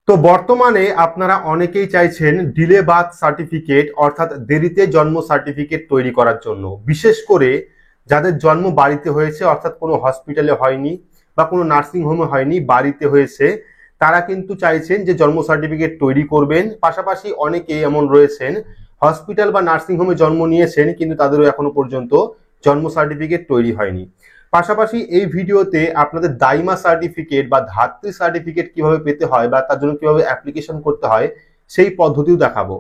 তো বর্তমানে আপনারা অনেকেই চাইছেন ডিলে বার্থ সার্টিফিকেট অর্থাৎ দেরিতে জন্ম সার্টিফিকেট তৈরি করার জন্য, বিশেষ করে যাদের জন্ম বাড়িতে হয়েছে অর্থাৎ কোনো হসপিটালে হয়নি বা কোনো নার্সিং হোমে হয়নি, বাড়িতে হয়েছে, তারা কিন্তু চাইছেন যে জন্ম সার্টিফিকেট তৈরি করবেন। পাশাপাশি অনেকেই এমন রয়েছেন হসপিটাল বা নার্সিং হোমে জন্ম নিয়েছেন কিন্তু তাদেরও এখনো পর্যন্ত জন্ম সার্টিফিকেট তৈরি হয়নি। পাশাপাশি এই ভিডিওতে আপনাদের দাইমা সার্টিফিকেট বা ধাত্রী সার্টিফিকেট কিভাবে পেতে হয় বা তার জন্য কিভাবে অ্যাপ্লিকেশন করতে হয় সেই পদ্ধতিও দেখাবো।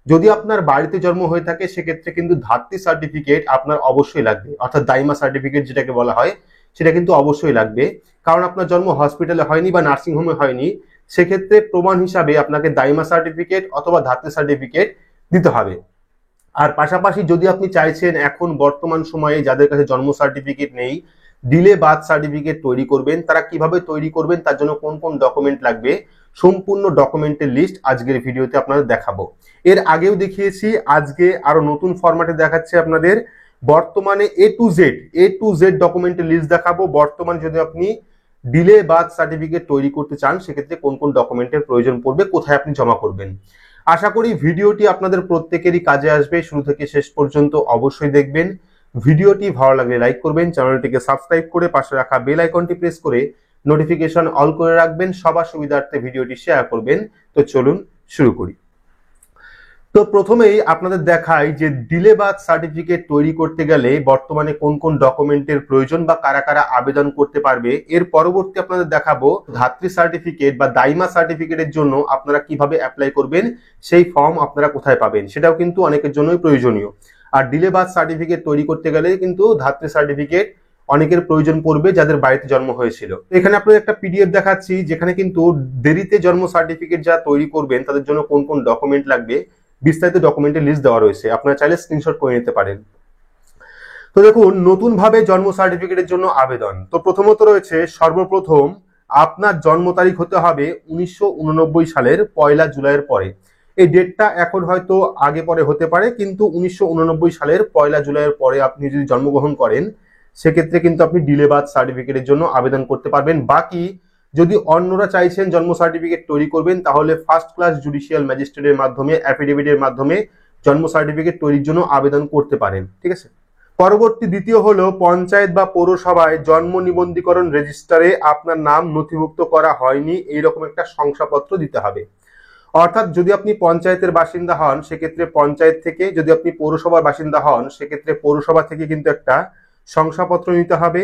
যদি আপনার বাড়িতে জন্ম হয়ে থাকে সেক্ষেত্রে কিন্তু ধাত্রী সার্টিফিকেট আপনার অবশ্যই লাগবে, অর্থাৎ দাইমা সার্টিফিকেট যেটাকে বলা হয় সেটা কিন্তু অবশ্যই লাগবে। কারণ আপনার জন্ম হসপিটালে হয়নি বা নার্সিং হোমে হয়নি, সেক্ষেত্রে প্রমাণ হিসাবে আপনাকে দাইমা সার্টিফিকেট অথবা ধাত্রী সার্টিফিকেট দিতে হবে। আর পাশাপাশি যদি আপনি চাইছেন এখন বর্তমান সময়ে যাদের কাছে জন্ম সার্টিফিকেট নেই, ডিলে বার্থ সার্টিফিকেট তৈরি করবেন, তারা কিভাবে তৈরি করবেন, তার জন্য কোন কোন ডকুমেন্ট লাগবে, সম্পূর্ণ ডকুমেন্টের লিস্ট আজকের ভিডিওতে আপনাদের দেখাবো। এর আগেও দেখিয়েছি, আজকে আরো নতুন ফরম্যাটে দেখাচ্ছে আপনাদের। বর্তমানে এ টু জেড ডকুমেন্টের লিস্ট দেখাবো। বর্তমানে যদি আপনি ডিলে বার্থ সার্টিফিকেট তৈরি করতে চান সেক্ষেত্রে কোন কোন ডকুমেন্টের প্রয়োজন পড়বে, কোথায় আপনি জমা করবেন। আশা করি ভিডিওটি আপনাদের প্রত্যেকেরই কাজে আসবে। শুরু থেকে শেষ পর্যন্ত অবশ্যই দেখবেন। ভিডিওটি ভালো লাগলে লাইক করবেন, চ্যানেলটিকে সাবস্ক্রাইব করে পাশে রাখা বেল আইকনটি প্রেস করে নোটিফিকেশন অল করে রাখবেন, সবার সুবিধার্থে ভিডিওটি শেয়ার করবেন। তো চলুন শুরু করি। তো প্রথমেই আপনাদের দেখাই যে ডিলে বার্থ সার্টিফিকেট তৈরি করতে গেলে বর্তমানে কোন কোন ডকুমেন্টের প্রয়োজন বা কারা কারা আবেদন করতে পারবে। এর পরবর্তী আপনাদের দেখাবো ধাত্রী সার্টিফিকেট বা দাইমা সার্টিফিকেটের জন্য আপনারা কিভাবে অ্যাপ্লাই করবেন, সেই ফর্ম আপনারা কোথায় পাবেন, সেটাও কিন্তু অনেকের জন্যই প্রয়োজনীয়। আর ডিলে বার্থ সার্টিফিকেট তৈরি করতে গেলে কিন্তু ধাত্রী সার্টিফিকেট অনেকের প্রয়োজন পড়বে যাদের বাড়িতে জন্ম হয়েছিল। এখানে আপনাদের একটা পিডিএফ দেখাচ্ছি যেখানে কিন্তু দেরিতে জন্ম সার্টিফিকেট যারা তৈরি করবেন তাদের জন্য কোন কোন ডকুমেন্ট লাগবে বিস্তারিত ডকুমেন্টের লিস্ট দেওয়া রয়েছে, আপনারা চাইলে স্ক্রিনশট করে নিতে পারেন। তো দেখুন, নতুন ভাবে জন্ম সার্টিফিকেটের জন্য আবেদন। তো প্রথমত রয়েছে, সর্বপ্রথম আপনার জন্ম তারিখ হতে হবে 1989 সালের 1 জুলাইয়ের পরে। এই ডেটটা এখন হয়তো আগে পরে হতে পারে, কিন্তু 1989 সালের 1 জুলাইয়ের পরে আপনি যদি জন্মগ্রহণ করেন সেক্ষেত্রে কিন্তু আপনি ডিলে বার্থ সার্টিফিকেটের জন্য আবেদন করতে পারবেন। বাকি যদি অন্যরা চাইছেন জন্ম সার্টিফিকেট তৈরি করবেন তাহলে ফার্স্ট ক্লাস জুডিশিয়াল ম্যাজিস্ট্রেটের মাধ্যমে অ্যাফিডেভিটের মাধ্যমে জন্ম সার্টিফিকেট তৈরির জন্য আবেদন করতে পারেন। ঠিক আছে। পরবর্তী দ্বিতীয় হলো, পঞ্চায়েত বা পৌরসভায় জন্ম নিবন্ধীকরণ রেজিস্টারে আপনার নাম নথিভুক্ত করা হয়নি এইরকম একটা শংসাপত্র দিতে হবে। অর্থাৎ যদি আপনি পঞ্চায়েতের বাসিন্দা হন সেক্ষেত্রে পঞ্চায়েত থেকে, যদি আপনি পৌরসভার বাসিন্দা হন সেক্ষেত্রে পৌরসভা থেকে কিন্তু একটা শংসাপত্র নিতে হবে।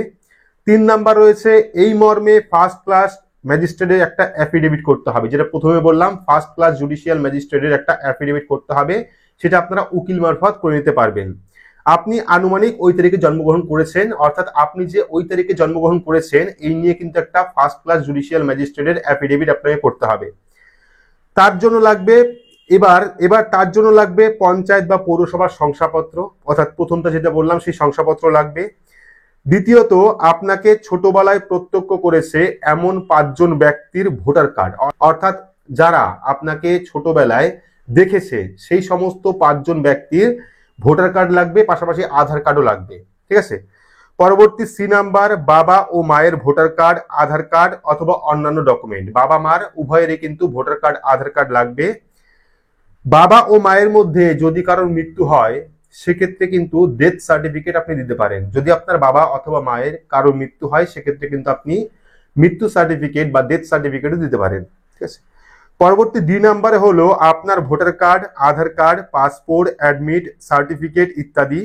3 নাম্বার রয়েছে, এই মর্মে ফার্স্ট ক্লাস ম্যাজিস্ট্রেটের একটা অ্যাফিডেভিট করতে হবে, যেটা প্রথমে বললাম ফার্স্ট ক্লাস জুডিশিয়াল ম্যাজিস্ট্রেটের একটা অ্যাফিডেভিট করতে হবে, সেটা আপনারা উকিল মারফত করে নিতে পারবেন। আপনি আনুমানিক ওই তারিখে জন্মগ্রহণ করেছেন, অর্থাৎ আপনি যে ওই তারিখে জন্মগ্রহণ করেছেন এই নিয়ে কিন্তু একটা ফার্স্ট ক্লাস জুডিশিয়াল ম্যাজিস্ট্রেটের অ্যাফিডেভিট আপনাকে করতে হবে। তার জন্য লাগবে এবার তার জন্য লাগবে পঞ্চায়েত বা পৌরসভার শংসাপত্র, অর্থাৎ প্রথমটা যেটা বললাম সেই শংসাপত্র লাগবে। দ্বিতীয়ত, আপনাকে ছোটবেলায় প্রত্যক্ষ করেছে এমন 5 জন ব্যক্তির ভোটার কার্ড, অর্থাৎ যারা আপনাকে ছোটবেলায় দেখেছে সেই সমস্ত 5 জন ব্যক্তির ভোটার কার্ড লাগবে, পাশাপাশি আধার কার্ডও লাগবে। ঠিক আছে। পরবর্তী সি নাম্বার, বাবা ও মায়ের ভোটার কার্ড, আধার কার্ড অথবা অন্যান্য ডকুমেন্ট। বাবা মার উভয়েরই কিন্তু ভোটার কার্ড আধার কার্ড লাগবে। বাবা ও মায়ের মধ্যে যদি কারোর মৃত্যু হয় সেক্ষেত্রে কিন্তু ডেথ সার্টিফিকেট আপনি দিতে পারেন। যদি আপনার বাবা অথবা মায়ের কারো মৃত্যু হয় সেক্ষেত্রে কিন্তু আপনি মৃত্যু সার্টিফিকেট বা ডেথ সার্টিফিকেটও দিতে পারেন। ঠিক আছে। পরবর্তী 2 নাম্বারে হলো আপনার ভোটার কার্ড, আধার কার্ড, পাসপোর্ট, অ্যাডমিট সার্টিফিকেট ইত্যাদি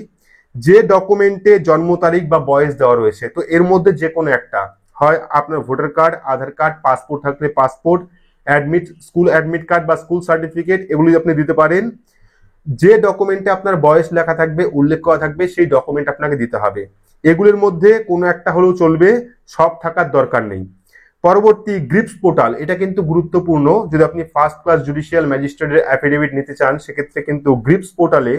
যে ডকুমেন্টে জন্ম তারিখ বা বয়স দেওয়া রয়েছে। তো এর মধ্যে যে কোনো একটা, হয় আপনার ভোটার কার্ড, আধার কার্ড, পাসপোর্ট থাকলে passport, admit school admit card বা স্কুল সার্টিফিকেট এগুলি আপনি দিতে পারেন। যে ডকুমেন্টে আপনার বয়স লেখা থাকবে, উল্লেখ করা থাকবে, সেই ডকুমেন্ট আপনাকে দিতে হবে। এগুলির মধ্যে কোনো একটা হলেও চলবে, সব থাকার দরকার নেই। পরবর্তী গ্রিপস পোর্টাল, এটা কিন্তু গুরুত্বপূর্ণ। যদি আপনি ফার্স্ট ক্লাস জুডিশিয়াল ম্যাজিস্ট্রেটের অ্যাফিডেভিট নিতে চান সেক্ষেত্রে কিন্তু গ্রিপস পোর্টালে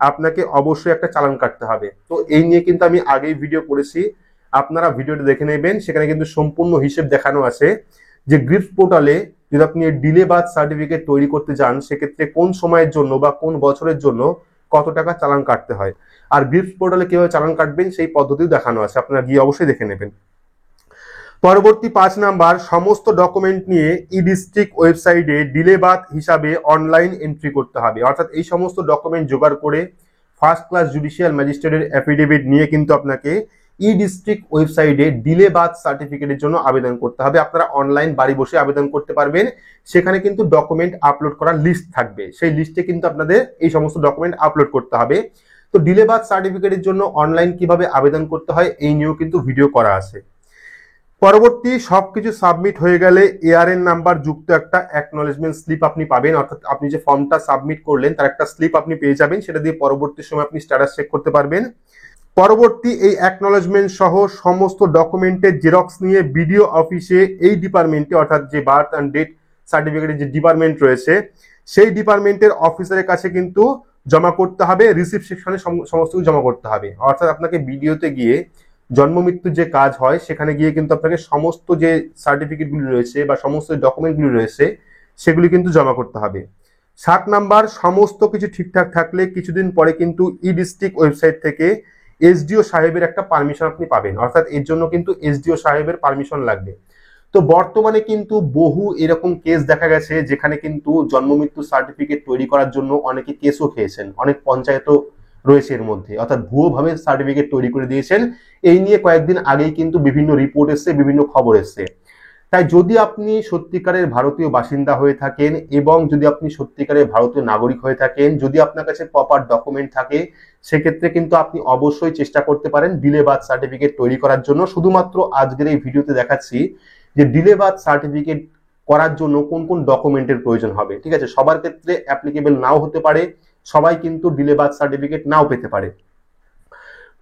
আপনাকে অবশ্যই একটা চালান কাটতে হবে। তো এই নিয়ে কিন্তু আমি আগেই ভিডিও করেছি, আপনারা ভিডিওটা দেখে নেবেন, সেখানে কিন্তু সম্পূর্ণ হিসেব দেখানো আছে যে গ্রিপস পোর্টালে যদি আপনি ডিলে বার্থ সার্টিফিকেট তৈরি করতে যান সেক্ষেত্রে কোন সময়ের জন্য বা কোন বছরের জন্য কত টাকা চালান কাটতে হয়, আর গ্রিপস পোর্টালে কিভাবে চালান কাটবেন সেই পদ্ধতিও দেখানো আছে, আপনারা গিয়ে অবশ্যই দেখে নেবেন। পরবর্তী 5 নাম্বার, সমস্ত ডকুমেন্ট নিয়ে ই ডিস্ট্রিক্ট ওয়েবসাইটে ডিলে বাথ হিসাবে অনলাইন এন্ট্রি করতে হবে। অর্থাৎ এই সমস্ত ডকুমেন্ট জোগাড় করে ফার্স্ট ক্লাস জুডিশিয়াল ম্যাজিস্ট্রেটের অ্যাফিডেভিট নিয়ে কিন্তু আপনাকে ই ডিস্ট্রিক্ট ওয়েবসাইটে ডিলে বাথ সার্টিফিকেটের জন্য আবেদন করতে হবে। আপনারা অনলাইন বাড়ি বসে আবেদন করতে পারবেন। সেখানে কিন্তু ডকুমেন্ট আপলোড করার লিস্ট থাকবে, সেই লিস্টে কিন্তু আপনাদের এই সমস্ত ডকুমেন্ট আপলোড করতে হবে। তো ডিলে বাথ সার্টিফিকেটের জন্য অনলাইন কিভাবে আবেদন করতে হয় এই নিয়েও কিন্তু ভিডিও করা আছে। পরবর্তী সবকিছু সাবমিট হয়ে গেলে এআরএন নাম্বার যুক্ত একটা অ্যাকনলেজমেন্ট স্লিপ আপনি পাবেন। অর্থাৎ আপনি যে ফর্মটা সাবমিট করলেন তার একটা স্লিপ আপনি পেয়ে যাবেন, সেটা দিয়ে পরবর্তী সময় আপনি স্ট্যাটাস চেক করতে পারবেন। পরবর্তী এই অ্যাকনলেজমেন্ট সহ সমস্ত ডকুমেন্টের জেরক্স নিয়ে বিডিও অফিসে এই ডিপার্টমেন্টে, অর্থাৎ যে বার্থ অ্যান্ড ডেট সার্টিফিকেটের যে ডিপার্টমেন্ট রয়েছে সেই ডিপার্টমেন্টের অফিসারের কাছে কিন্তু জমা করতে হবে। রিসিপ্ট সেকশনে সমস্ত কিছু জমা করতে হবে। অর্থাৎ আপনাকে বিডিওতে গিয়ে জন্ম মৃত্যুর যে কাজ হয় সেখানে গিয়ে কিন্তু আপনাকে সমস্ত যে সার্টিফিকেটগুলি রয়েছে বা সমস্ত ডকুমেন্টগুলি রয়েছে সেগুলি কিন্তু জমা করতে হবে। 7 নাম্বার, সমস্ত কিছু ঠিকঠাক থাকলে কিছুদিন পরে কিন্তু ই ডিস্ট্রিক্ট ওয়েবসাইট থেকে এসডিও সাহেবের একটা পারমিশন আপনি পাবেন। অর্থাৎ এর জন্য কিন্তু এসডিও সাহেবের পারমিশন লাগবে। তো বর্তমানে কিন্তু বহু এরকম কেস দেখা গেছে যেখানে কিন্তু জন্ম মৃত্যু সার্টিফিকেট তৈরি করার জন্য অনেকে কেসও খেয়েছেন, অনেক পঞ্চায়েতও রয়েছে এর মধ্যে, অর্থাৎ ভুয়োভাবে সার্টিফিকেট তৈরি করে দিয়েছেন। এই নিয়ে কয়েকদিন আগেই কিন্তু বিভিন্ন রিপোর্ট এসছে, বিভিন্ন খবর এসছে। তাই যদি আপনি সত্যিকারের ভারতীয় বাসিন্দা হয়ে থাকেন এবং যদি আপনি সত্যিকারের ভারতীয় নাগরিক হয়ে থাকেন, যদি আপনার কাছে প্রপার ডকুমেন্ট থাকে, সেক্ষেত্রে কিন্তু আপনি অবশ্যই চেষ্টা করতে পারেন ডিলে বার্থ সার্টিফিকেট তৈরি করার জন্য। শুধুমাত্র আজকের এই ভিডিওতে দেখাচ্ছি যে ডিলে বার্থ সার্টিফিকেট করার জন্য কোন কোন ডকুমেন্টের প্রয়োজন হবে। ঠিক আছে, সবার ক্ষেত্রে অ্যাপ্লিকেবল নাও হতে পারে, সবাই কিন্তু ডিলে বার্থ সার্টিফিকেট নাও পেতে পারে।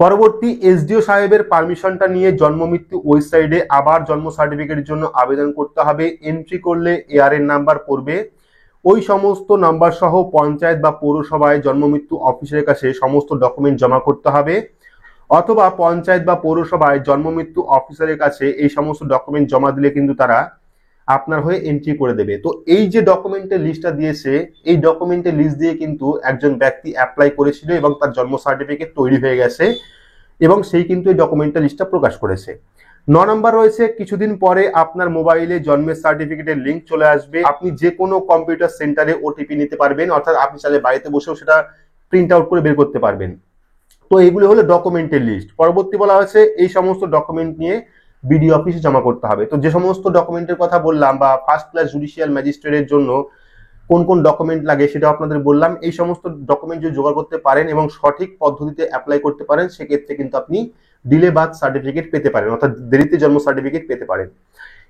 পরবর্তী এসডিও সাহেবের পারমিশনটা নিয়ে জন্ম মৃত্যু ওয়েবসাইটে আবার জন্ম সার্টিফিকেটের জন্য আবেদন করতে হবে। এন্ট্রি করলে এআরএন নাম্বার পড়বে, ওই সমস্ত নাম্বার সহ পঞ্চায়েত বা পৌরসভায় জন্ম মৃত্যু অফিসের কাছে সমস্ত ডকুমেন্ট জমা করতে হবে, অথবা পঞ্চায়েত বা পৌরসভায় জন্ম মৃত্যু অফিসারের কাছে এই সমস্ত ডকুমেন্ট জমা দিলে কিন্তু তারা আপনার হয়ে এন্ট্রি করে দেবে। তো এই যে ডকুমেন্টের লিস্টটা দিয়েছে, এই ডকুমেন্টের লিস্ট দিয়ে কিন্তু একজন ব্যক্তি অ্যাপ্লাই করেছিল এবং তার জন্ম সার্টিফিকেট তৈরি হয়ে গেছে এবং সেই কিন্তু এই ডকুমেন্টের লিস্টটা প্রকাশ করেছে। 9 নম্বর রয়েছে, কিছুদিন পরে আপনার মোবাইলে জন্মের সার্টিফিকেটের লিঙ্ক চলে আসবে। আপনি যে কোনো কম্পিউটার সেন্টারে ওটিপি নিতে পারবেন, অর্থাৎ আপনি চাইলে বাড়িতে বসেও সেটা প্রিন্ট আউট করে বের করতে পারবেন। তো এইগুলো হলো ডকুমেন্টের লিস্ট। পরবর্তী বলা হয়েছে এই সমস্ত ডকুমেন্ট নিয়ে বিডিও অফিসে জমা করতে হবে। তো যে সমস্ত ডকুমেন্টের কথা বললাম বা ফার্স্ট ক্লাস জুডিশিয়াল ম্যাজিস্ট্রেটের জন্য কোন কোন ডকুমেন্ট লাগে সেটা আপনাদের বললাম। এই সমস্ত ডকুমেন্ট যদি জোগাড় করতে পারেন এবং সঠিক পদ্ধতিতে অ্যাপ্লাই করতে পারেন, সেক্ষেত্রে কিন্তু আপনি ডিলে বার্থ সার্টিফিকেট পেতে পারেন, অর্থাৎ দেরিতে জন্ম সার্টিফিকেট পেতে পারেন।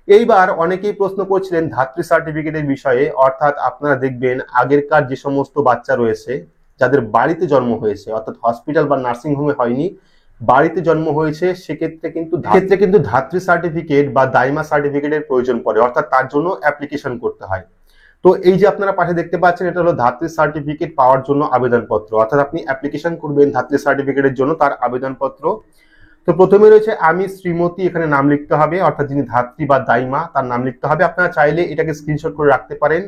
এইবার অনেকেই প্রশ্ন করছিলেন ধাত্রী সার্টিফিকেটের বিষয়ে। অর্থাৎ আপনারা দেখবেন আগেরকার যে সমস্ত বাচ্চা রয়েছে যাদের বাড়িতে জন্ম হয়েছে, অর্থাৎ হসপিটাল বা নার্সিং হোমে হয়নি, বাড়িতে জন্ম হয়েছে, সেক্ষেত্রে কিন্তু ধাত্রী সার্টিফিকেট বা দাইমা সার্টিফিকেটের প্রয়োজন পড়ে, অর্থাৎ তার জন্য অ্যাপ্লিকেশন করতে হয়। তো এই যে আপনারা পাশে দেখতে পাচ্ছেন, এটা হলো ধাত্রী সার্টিফিকেট পাওয়ার জন্য আবেদনপত্র, অর্থাৎ আপনি অ্যাপ্লিকেশন করবেন ধাত্রী সার্টিফিকেটের জন্য, তার আবেদনপত্র। তো প্রথমে রয়েছে আমি শ্রীমতী, এখানে নাম লিখতে হবে, অর্থাৎ যিনি ধাত্রী বা দাইমা তার নাম লিখতে হবে। আপনারা চাইলে এটাকে স্ক্রিনশট করে রাখতে পারেন,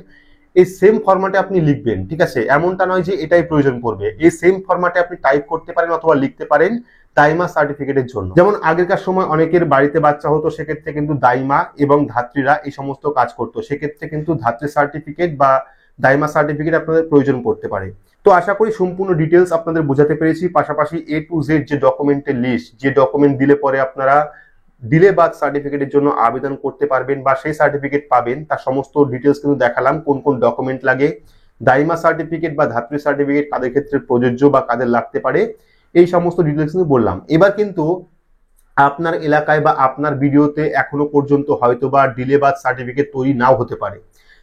এই সেম ফরম্যাটে আপনি লিখবেন। ঠিক আছে, এমনটা নয় যে এটাই প্রয়োজন পড়বে, এই সেম ফরম্যাটে আপনি টাইপ করতে পারেন অথবা লিখতে পারেন দাইমা সার্টিফিকেটের জন্য। যেমন আগেরকার সময় অনেকের বাড়িতে বাচ্চা হতো, সেক্ষেত্রে কিন্তু দাইমা এবং ধাত্রীরা এই সমস্ত কাজ করতো, সেক্ষেত্রে কিন্তু ধাত্রী সার্টিফিকেট বা দাইমা সার্টিফিকেট আপনাদের প্রয়োজন পড়তে পারে। তো আশা করি সম্পূর্ণ ডিটেলস আপনাদের বোঝাতে পেরেছি। পাশাপাশি A to Z যে ডকুমেন্টের লিস্ট, যে ডকুমেন্ট দিলে পরে আপনারা ডিলে বার্থ সার্টিফিকেটের জন্য আবেদন করতে পারবেন বা সেই সার্টিফিকেট পাবেন, তার সমস্ত ডিটেলস কিন্তু দেখালাম। কোন কোন ডকুমেন্ট লাগে, দাইমা সার্টিফিকেট বা ধাত্রী সার্টিফিকেট কাদের ক্ষেত্রে প্রযোজ্য বা কাদের লাগতে পারে, এই সমস্ত ডিটেলস কিন্তু বললাম। এবার কিন্তু আপনার এলাকায় বা আপনার ভিডিওতে এখনো পর্যন্ত হয়তো বা ডিলে বার্থ সার্টিফিকেট তৈরি নাও হতে পারে,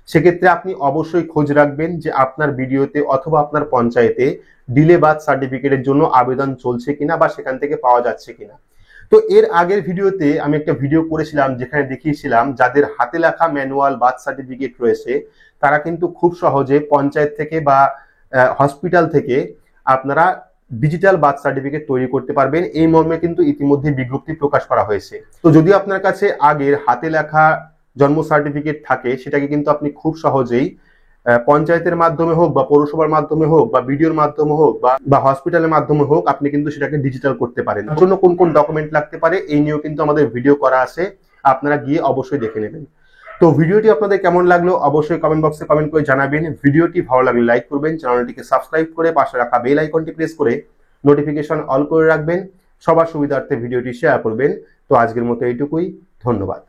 সেক্ষেত্রে আপনি অবশ্যই খোঁজ রাখবেন যে আপনার ভিডিওতে অথবা আপনার পঞ্চায়েতে ডিলে বার্থ সার্টিফিকেটের জন্য আবেদন চলছে কিনা বা সেখান থেকে পাওয়া যাচ্ছে কিনা। তো এর আগের ভিডিওতে আমি একটা ভিডিও করেছিলাম যেখানে দেখিয়েছিলাম যাদের হাতে লেখা ম্যানুয়াল বার্থ সার্টিফিকেট রয়েছে তারা কিন্তু খুব সহজে পঞ্চায়েত থেকে বা হসপিটাল থেকে আপনারা ডিজিটাল বার্থ সার্টিফিকেট তৈরি করতে পারবেন। এই মর্মে কিন্তু ইতিমধ্যে বিজ্ঞপ্তি প্রকাশ করা হয়েছে। তো যদি আপনার কাছে আগের হাতে লেখা জন্ম সার্টিফিকেট থাকে, সেটাকে কিন্তু আপনি খুব সহজেই পঞ্চায়েতের মাধ্যমে হোক বা পৌরসভার মাধ্যমে হোক বা বিডিওর মাধ্যমে হোক বা হসপিটালের মাধ্যমে হোক, আপনি কিন্তু সেটাকে ডিজিটাল করতে পারেন। তার জন্য কোন কোন ডকুমেন্ট লাগতে পারে এই নিয়েও কিন্তু আমাদের ভিডিও করা আছে, আপনারা গিয়ে অবশ্যই দেখে নেবেন। তো ভিডিওটি আপনাদের কেমন লাগলো অবশ্যই কমেন্ট বক্সে কমেন্ট করে জানাবেন। ভিডিওটি ভালো লাগলে লাইক করবেন, চ্যানেলটিকে সাবস্ক্রাইব করে পাশে রাখা বেল আইকনটি প্রেস করে নোটিফিকেশন অল করে রাখবেন। সবার সুবিধার্থে ভিডিওটি শেয়ার করবেন। তো আজকের মতো এইটুকুই, ধন্যবাদ।